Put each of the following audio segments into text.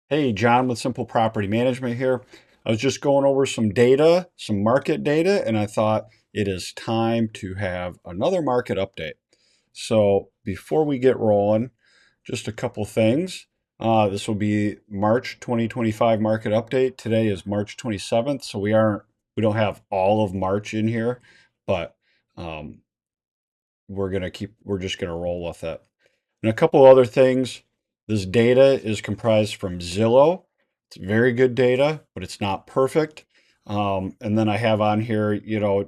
Hey, John with Simple Property Management here. I was just going over some data, some market data, and I thought it is time to have another market update. So before we get rolling, just a couple things. This will be March 2025 market update. Today is March 27th, so we don't have all of March in here, but um, we're just gonna roll with it. And a couple other things. This data is comprised from Zillow. It's very good data, but it's not perfect. And then I have on here,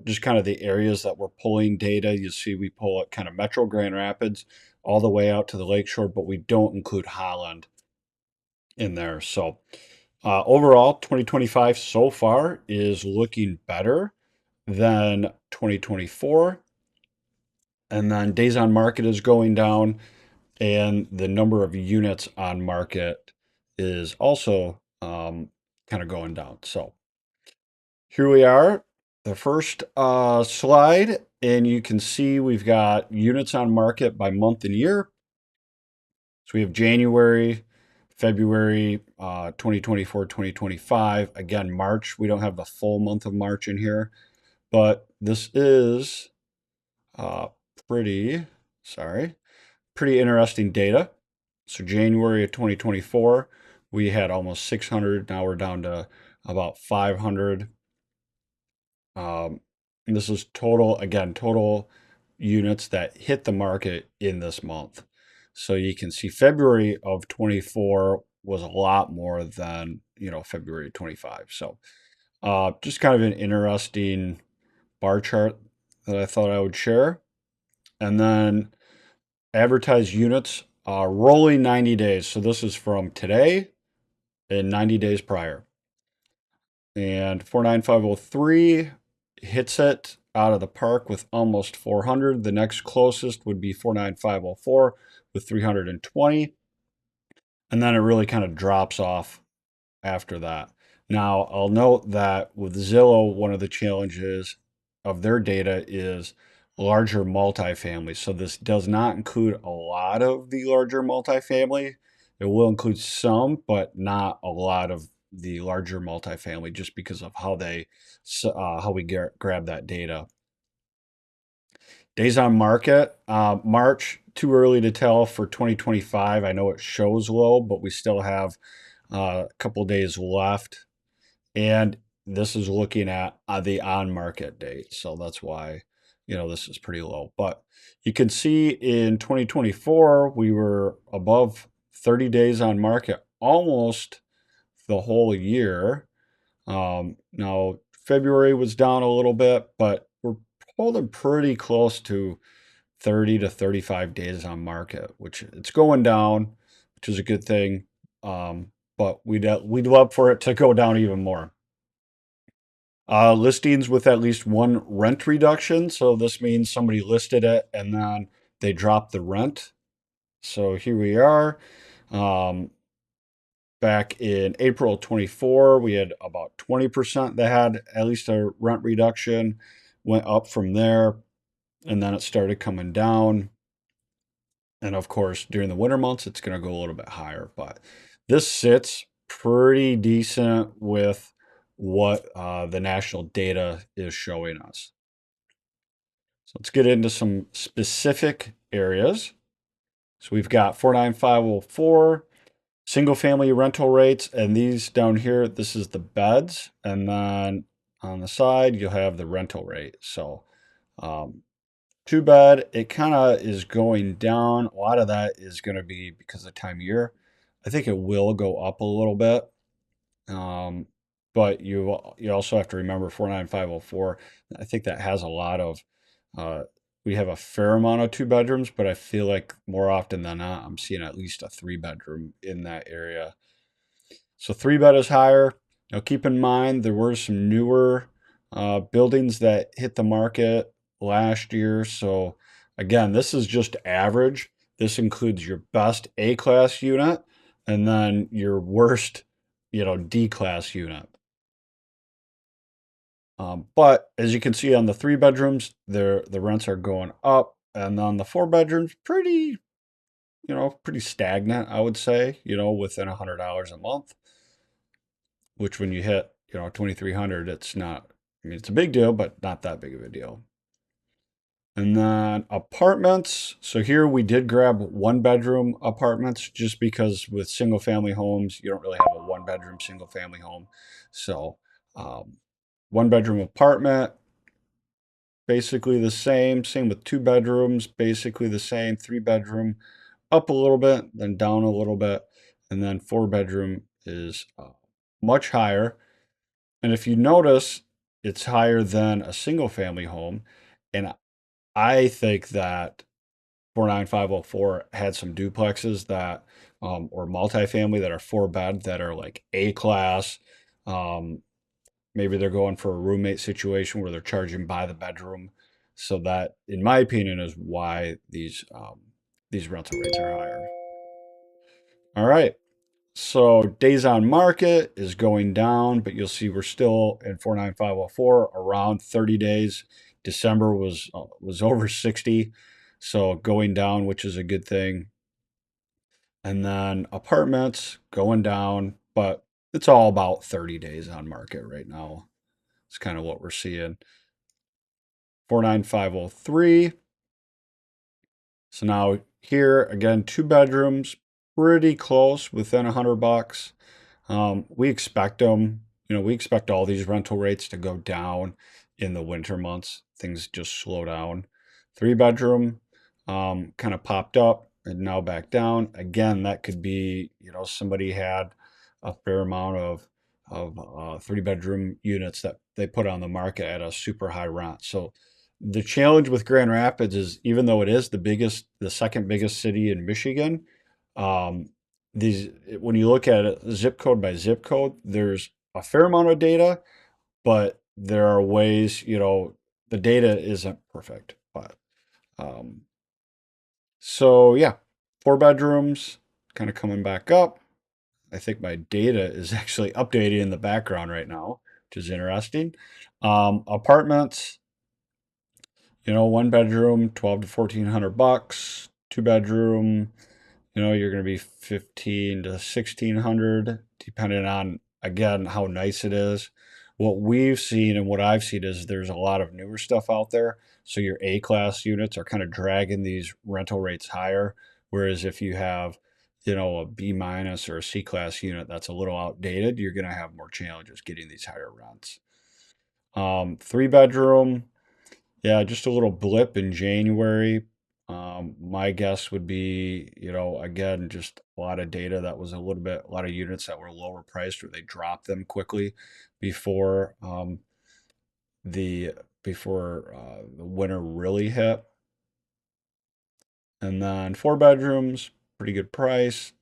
just kind of the areas that we're pulling data. You see, we pull it kind of Metro Grand Rapids all the way out to the lakeshore, but we don't include Holland in there. So overall, 2025 so far is looking better than 2024. And then days on market is going down, and the number of units on market is also kind of going down. So here we are, the first slide, and you can see we've got units on market by month and year. So we have January, February, 2024, 2025. Again, March, we don't have the full month of March in here, but this is uh, pretty, sorry, pretty interesting data. So January of 2024, we had almost 600. Now we're down to about 500. And this is total, again, total units that hit the market in this month. So you can see February of 24 was a lot more than, February 25. So just kind of an interesting bar chart that I thought I would share. And then advertised units, rolling 90 days. So this is from today and 90 days prior. And 49503 hits it out of the park with almost 400. The next closest would be 49504 with 320. And then it really kind of drops off after that. Now, I'll note that with Zillow, one of the challenges of their data is larger multifamily. So this does not include a lot of the larger multifamily. It will include some, but not a lot of the larger multifamily, just because of how we grab that data. Days on market, March, too early to tell for 2025. I know it shows low, but we still have a couple days left. And this is looking at the on market date. So that's why, this is pretty low. But you can see in 2024, we were above 30 days on market almost the whole year. Now, February was down a little bit, but we're holding pretty close to 30 to 35 days on market, which it's going down, which is a good thing. But we'd love for it to go down even more. Listings with at least one rent reduction. So this means somebody listed it and then they dropped the rent. So here we are. Um, Back in April 24, we had about 20% that had at least a rent reduction, went up from there, and then it started coming down. And of course, during the winter months, it's going to go a little bit higher. But this sits pretty decent with what the national data is showing us. So let's get into some specific areas. So we've got 49504, single family rental rates, and these down here, this is the beds. And then on the side, you'll have the rental rate. So um, two bed, it kind of is going down. A lot of that is going to be because of time of year. I think it will go up a little bit. Um, but you also have to remember 49504. I think that has a lot of uh, we have a fair amount of two bedrooms, but I feel like more often than not, I'm seeing at least a three bedroom in that area. So three bed is higher. Now keep in mind there were some newer buildings that hit the market last year. So again, this is just average. This includes your best A class unit and then your worst, D class unit. But as you can see on the three bedrooms, the rents are going up, and on the four bedrooms, pretty pretty stagnant, I would say, within $100 a month, which when you hit, 2,300, it's not, I mean, it's a big deal, but not that big of a deal. And then apartments. So here we did grab one bedroom apartments just because with single family homes, you don't really have a one bedroom single family home. So um, one bedroom apartment, basically the same. Same with two bedrooms, basically the same. Three bedroom, up a little bit, then down a little bit. And then four bedroom is much higher. And if you notice, it's higher than a single family home. And I think that 49504 had some duplexes that, or multifamily that are four bed that are like A class. Um, Maybe they're going for a roommate situation where they're charging by the bedroom. So that, in my opinion, is why these rental rates are higher. All right. So days on market is going down, but you'll see we're still in 49504 around 30 days. December was over 60, so going down, which is a good thing. And then apartments going down, but it's all about 30 days on market right now. It's kind of what we're seeing. 49503. So now here again, two bedrooms, pretty close within $100. We expect them, we expect all these rental rates to go down in the winter months. Things just slow down. Three bedroom, kind of popped up and now back down. Again, that could be, somebody had a fair amount of three bedroom units that they put on the market at a super high rent. So the challenge with Grand Rapids is even though it is the second biggest city in Michigan, um, these when you look at it zip code by zip code, there's a fair amount of data, but there are ways, the data isn't perfect. But um, so yeah, four bedrooms kind of coming back up. I think my data is actually updating in the background right now, which is interesting. Apartments, one bedroom, 12 to 1,400 bucks. Two bedroom, you're going to be 15 to 1,600, depending on, again, how nice it is. What we've seen and what I've seen is there's a lot of newer stuff out there. So your A class units are kind of dragging these rental rates higher. Whereas if you have, a B minus or a C class unit that's a little outdated, you're going to have more challenges getting these higher rents. Three bedroom, yeah, just a little blip in January. My guess would be, again, just a lot of data that was a lot of units that were lower priced or they dropped them quickly before the the winter really hit. And then four bedrooms, pretty good price.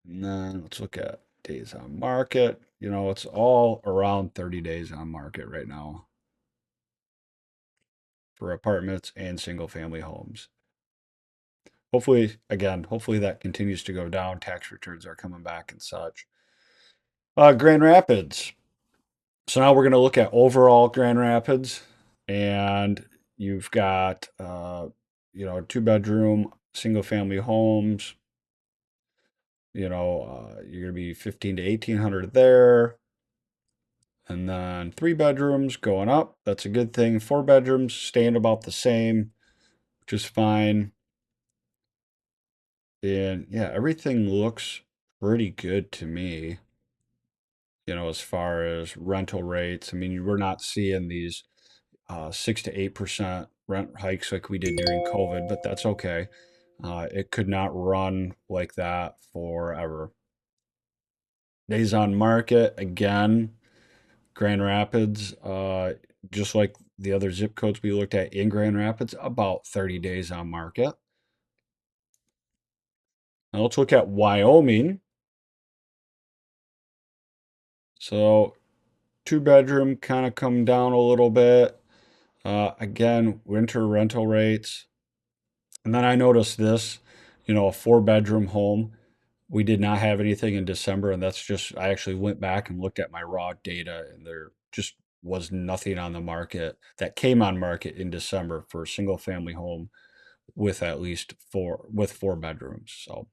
And then let's look at days on market. It's all around 30 days on market right now for apartments and single family homes. Hopefully that continues to go down. Tax returns are coming back and such. Grand Rapids. So now we're going to look at overall Grand Rapids, and you've got two bedroom single family homes. You're going to be 15 to 1,800 there, and then three bedrooms going up. That's a good thing. Four bedrooms staying about the same, which is fine. And yeah, everything looks pretty good to me, as far as rental rates. I mean, we're not seeing these 6 to 8% rent hikes like we did during COVID, but that's okay. It could not run like that forever. Days on market, again, Grand Rapids, just like the other zip codes we looked at in Grand Rapids, about 30 days on market. Now let's look at Wyoming. So two bedroom kind of come down a little bit. Again, winter rental rates. And then I noticed this, a four bedroom home. We did not have anything in December. And that's just, I actually went back and looked at my raw data and there just was nothing on the market that came on market in December for a single family home with at least four bedrooms. So,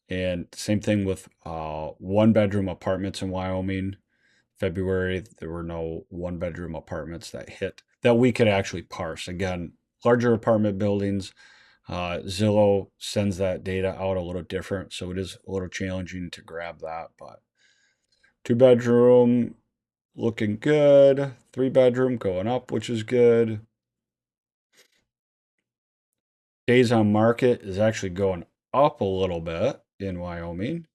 and same thing with 1 bedroom apartments in Wyoming. February, there were no 1 bedroom apartments that hit that we could actually parse. Again, larger apartment buildings, Zillow sends that data out a little different, so it is a little challenging to grab that. But 2 bedroom looking good, 3 bedroom going up, which is good. Days on market is actually going up a little bit in Wyoming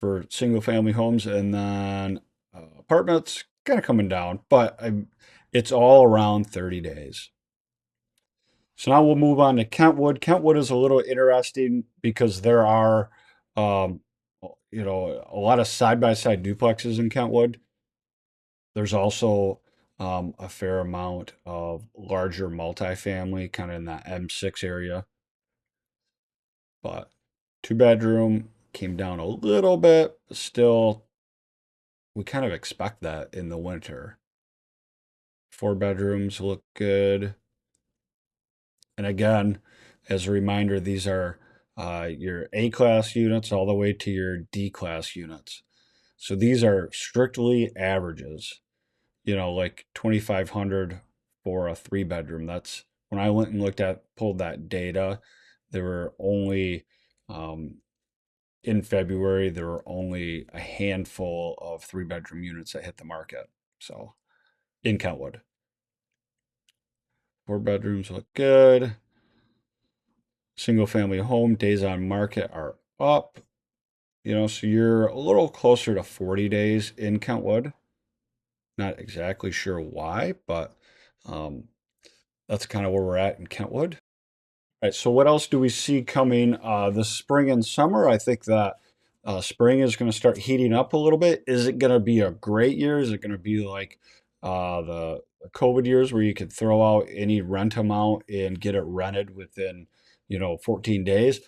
for single family homes, and then apartments kind of coming down, but it's all around 30 days. So now we'll move on to Kentwood. Kentwood is a little interesting because there are, um, a lot of side by side duplexes in Kentwood. There's also a fair amount of larger multifamily, kind of in that M6 area. But 2 bedroom came down a little bit, but still, we kind of expect that in the winter. 4 bedrooms look good. And again, as a reminder, these are your A class units all the way to your D class units. So these are strictly averages, like 2,500 for a 3 bedroom. That's when I went and pulled that data, there were only, in February, there were only a handful of 3 bedroom units that hit the market. So in Kentwood, 4 bedrooms look good. Single family home days on market are up, so you're a little closer to 40 days in Kentwood. Not exactly sure why, but um, that's kind of where we're at in Kentwood. All right, so what else do we see coming this spring and summer? I think that spring is going to start heating up a little bit. Is it going to be a great year? Is it going to be like the COVID years where you could throw out any rent amount and get it rented within, 14 days?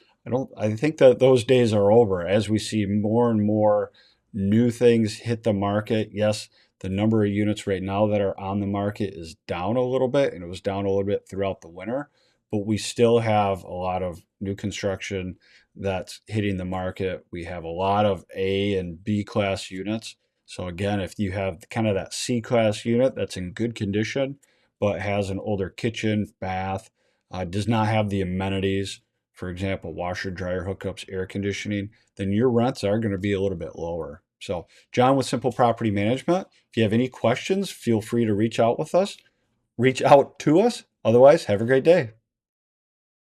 I think that those days are over as we see more and more new things hit the market. Yes, the number of units right now that are on the market is down a little bit, and it was down a little bit throughout the winter, but we still have a lot of new construction that's hitting the market. We have a lot of A and B class units. So again, if you have kind of that C class unit that's in good condition, but has an older kitchen, bath, does not have the amenities, for example, washer, dryer hookups, air conditioning, then your rents are going to be a little bit lower. So John with Simple Property Management, if you have any questions, feel free to reach out to us. Otherwise, have a great day.